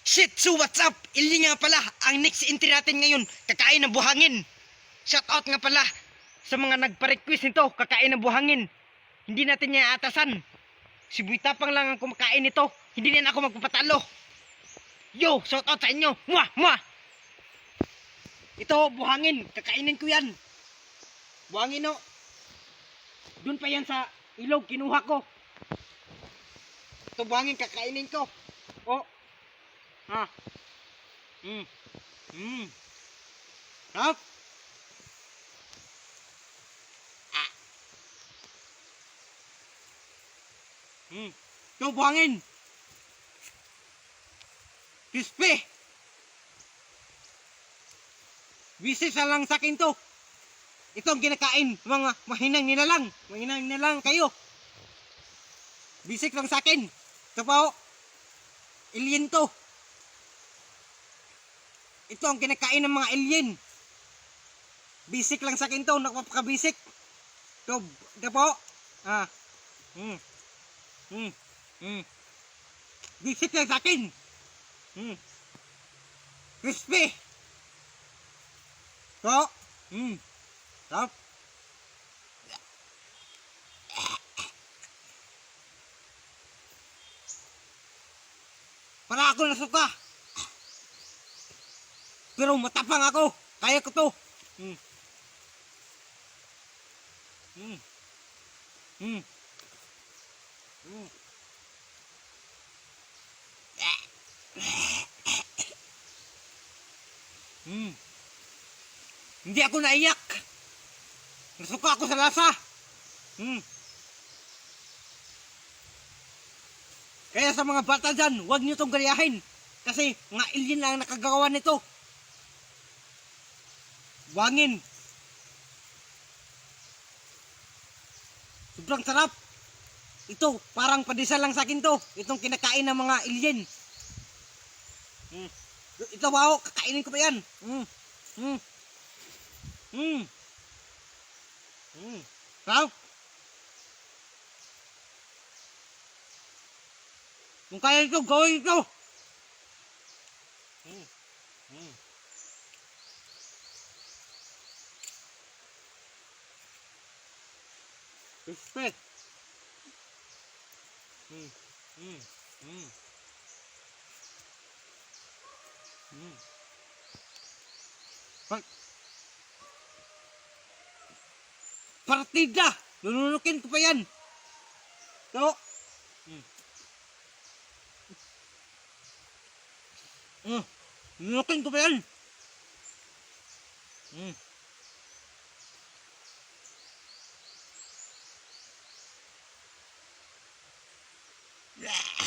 Shit, so what's up? Ili nga pala, ang next entry natin ngayon, kakain ng buhangin. Shout out nga pala sa mga nagpa-request nito, kakain ng buhangin. Hindi natin niya atasan. Si Boy Tapang lang ang kumakain nito. Hindi na ako magpapatalo. Yo, shout out sa inyo. Mwah, mwah. Ito, buhangin. Kakainin ko yan. Buhangin, no. Doon pa yan sa ilog, kinuha ko. Ito, buhangin, kakainin ko. Oh. Ha. Hap. Ito, buhangin. Crispy. Bisis lang sa akin to. Ito ang kinakain. Mga mahinang nilalang. Mahinang nilalang kayo. Bisik lang sa akin. Ito pa, alien to. Ito ang kinakain ng mga alien. Bisik lang sa akin to. Nakapakabisik. Ito po. Bisik lang sa akin. Crispy. Ito. Stop. Para ako nasuka. Pero matapang ako. Kaya ko to. Hindi ako naiyak. Nasuka ako sa lasa. Kaya sa mga bata dyan, huwag nyo itong gayahin. Kasi mga alien lang nakagawa nito. Buhangin. Sobrang sarap. Ito, parang padisa lang sa akin to. Itong kinakain ng mga alien. Ito, wow, kakainin ko pa yan. Sarap. Kung kaya ito, gawin ito. Respect. Partida. Lununukin ko pa yan. Ito. Lunukin ko pa yan. Yeah.